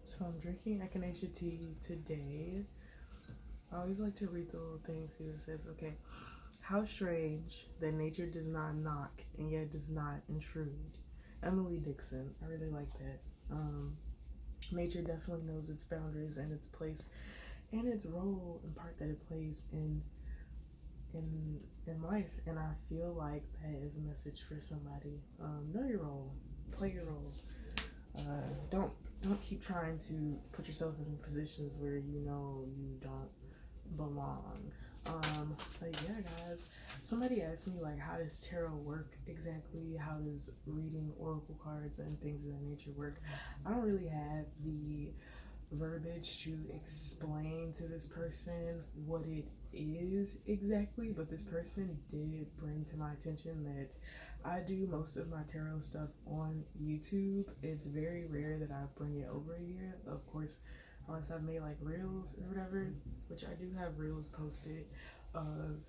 So I'm drinking echinacea tea today. I always like to read the little thing, see what it says. Okay. How strange that nature does not knock and yet does not intrude. Emily Dixon. I really like that. Nature definitely knows its boundaries and its place and its role in part that it plays in life. And I feel like that is a message for somebody. Know your role. Play your role. Don't keep trying to put yourself in positions where you know you don't belong. But yeah, guys, somebody asked me like, how does tarot work exactly? How does reading oracle cards and things of that nature work? I don't really have the verbiage to explain to this person what it is exactly, but this person did bring to my attention that I do most of my tarot stuff on YouTube. It's very rare that I bring it over here, of course, unless I've made like reels or whatever, which I do have reels posted of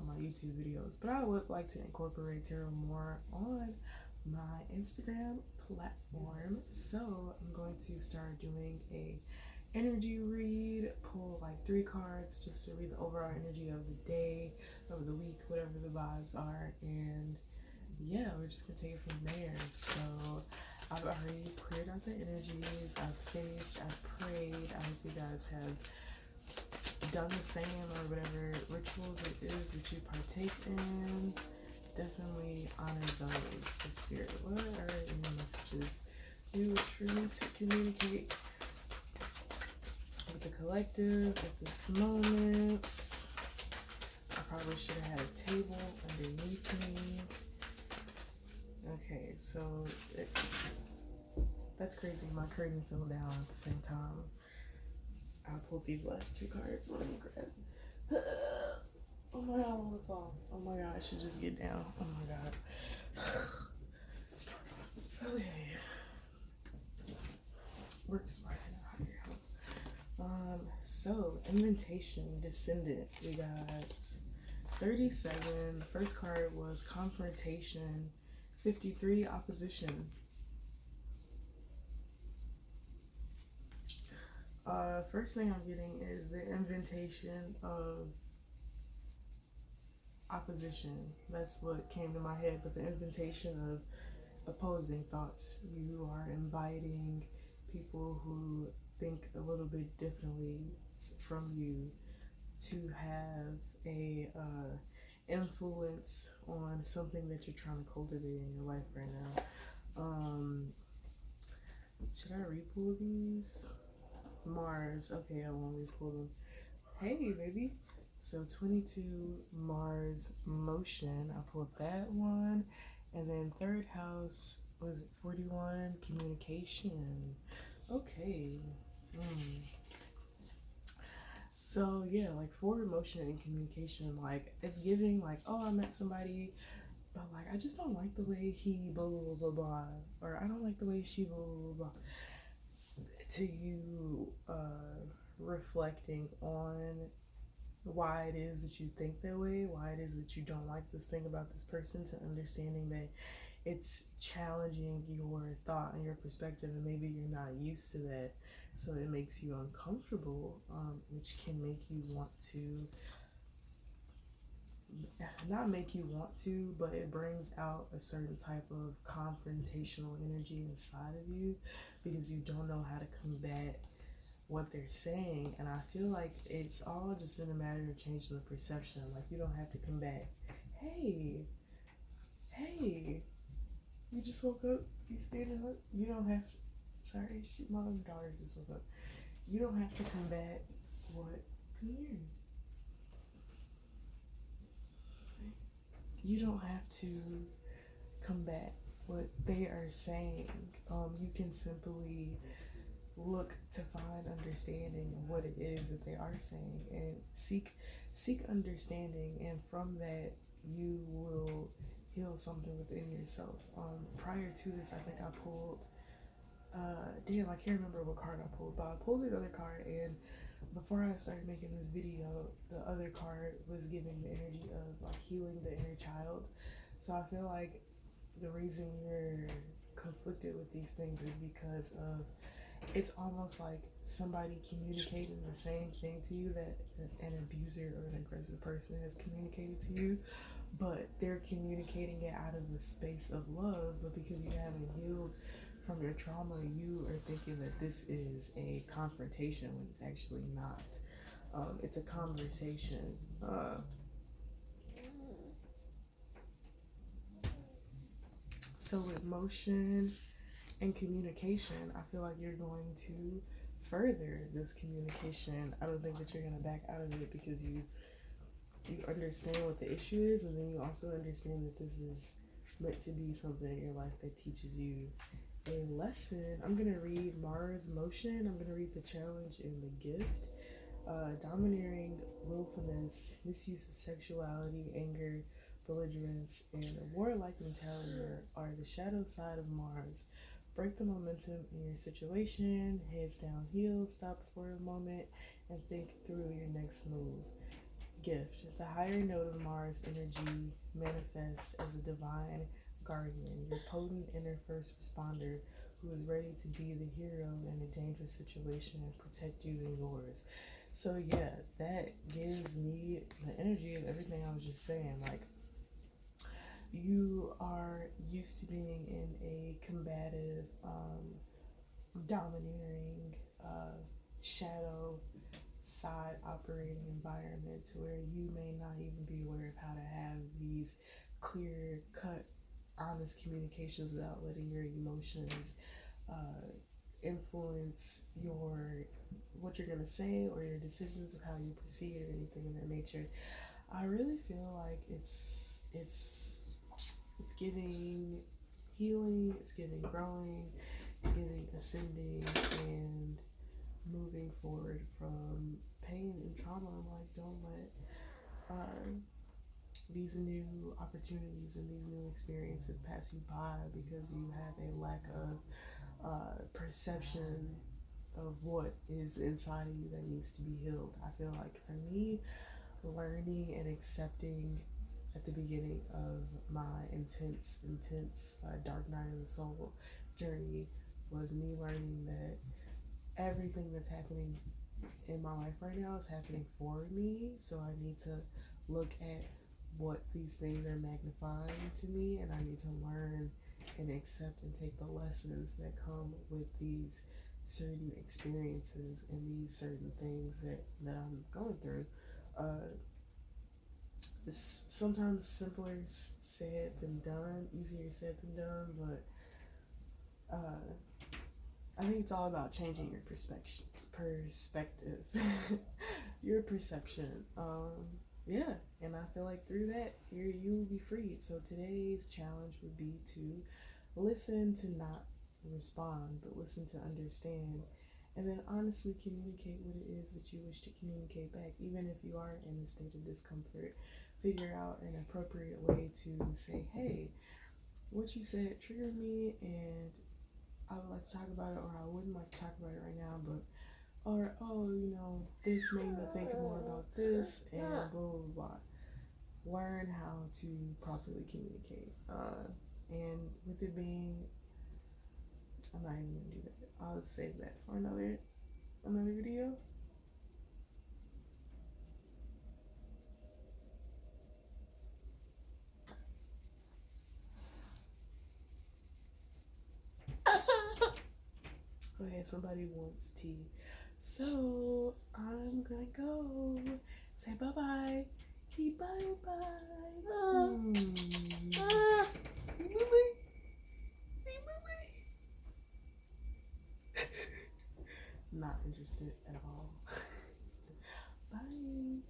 my YouTube videos, but I would like to incorporate tarot more on my Instagram platform. So I'm going to start doing a energy read, pull like 3 cards just to read the overall energy of the day, of the week, whatever the vibes are. And yeah, we're just gonna take it from there. So I've already cleared out the energies, I've saged, I've prayed. I hope you guys have done the same or whatever rituals it is that you partake in. Definitely honor those. So spirit, what are any messages you would truly to communicate with the collective at this moment? I probably should have had a table underneath me. Okay, so that's crazy. My curtain fell down at the same time. I pulled these last 2 cards. Let me grab. Oh my god, I want to fall. Oh my god, I should just get down. Oh my god. Okay. Work smart and higher. So invitation descendant. We got 37. The first card was confrontation. 53 opposition. First thing I'm getting is the invitation of opposition. That's what came to my head, but the invitation of opposing thoughts. You are inviting people who think a little bit differently from you to have a influence on something that you're trying to cultivate in your life right now. Should I repull these? Mars. Okay, I won't repull them. Hey, baby. So 22 Mars motion. I pulled that one. And then third house, was it 41 communication? Okay. So yeah, like forward motion and communication, like it's giving like, oh, I met somebody, but like I just don't like the way he blah blah blah blah blah, or I don't like the way she blah blah blah. To you reflecting on why it is that you think that way, why it is that you don't like this thing about this person, to understanding that it's challenging your thought and your perspective, and maybe you're not used to that, so it makes you uncomfortable, which can make you want to not make you want to, but it brings out a certain type of confrontational energy inside of you because you don't know how to combat what they're saying. And I feel like it's all just in a matter of changing the perception. Like, you don't have to combat, hey, hey, you just woke up, you standing up, you don't have to, sorry, my other daughter just woke up. You don't have to combat what, come here. You don't have to combat what they are saying. You can simply look to find understanding of what it is that they are saying and seek understanding, and from that you will heal something within yourself. Prior to this, I think I pulled damn, I can't remember what card I pulled, but I pulled another card, and before I started making this video, the other card was giving the energy of like healing the inner child. So I feel like the reason you're conflicted with these things is because of it's almost like somebody communicating the same thing to you that an abuser or an aggressive person has communicated to you, but they're communicating it out of the space of love. But because you haven't healed from your trauma, you are thinking that this is a confrontation when it's actually not. It's a conversation. So with motion and communication, I feel like you're going to further this communication. I don't think that you're gonna back out of it because you understand what the issue is, and then you also understand that this is meant to be something in your life that teaches you a lesson. I'm gonna read Mars motion. I'm gonna read the challenge and the gift. Domineering, willfulness, misuse of sexuality, anger, belligerence, and a warlike mentality are the shadow side of Mars. Break the momentum in your situation, heads down heels, stop for a moment, and think through your next move. Gift. The higher note of Mars energy manifests as a divine guardian, your potent inner first responder who is ready to be the hero in a dangerous situation and protect you and yours. So yeah, that gives me the energy of everything I was just saying. Like, you are used to being in a combative, domineering, shadow side operating environment to where you may not even be aware of how to have these clear cut honest communications without letting your emotions uh, influence your what you're gonna say or your decisions of how you proceed or anything of that nature. I really feel like it's giving healing, it's giving growing, it's giving ascending and moving forward from pain and trauma. I'm like, don't let these new opportunities and these new experiences pass you by because you have a lack of perception of what is inside of you that needs to be healed. I feel like for me, learning and accepting at the beginning of my intense dark night of the soul journey was me learning that everything that's happening in my life right now is happening for me. So I need to look at what these things are magnifying to me, and I need to learn and accept and take the lessons that come with these certain experiences and these certain things that I'm going through. Uh, it's sometimes simpler said than done, easier said than done, but I think it's all about changing your perspective, your perception. Yeah, and I feel like through that, you will be freed. So today's challenge would be to listen to not respond, but listen to understand, and then honestly communicate what it is that you wish to communicate back, even if you are in a state of discomfort. Figure out an appropriate way to say, hey, what you said triggered me, and I would like to talk about it, or I wouldn't like to talk about it right now, but, or, oh, this made me think more about this, and blah, blah, blah. Learn how to properly communicate. And with it being, I'm not even gonna do that. I'll save that for another video. Okay, somebody wants tea. So I'm gonna go. Say bye bye. Keep bye bye. Not interested at all. Bye.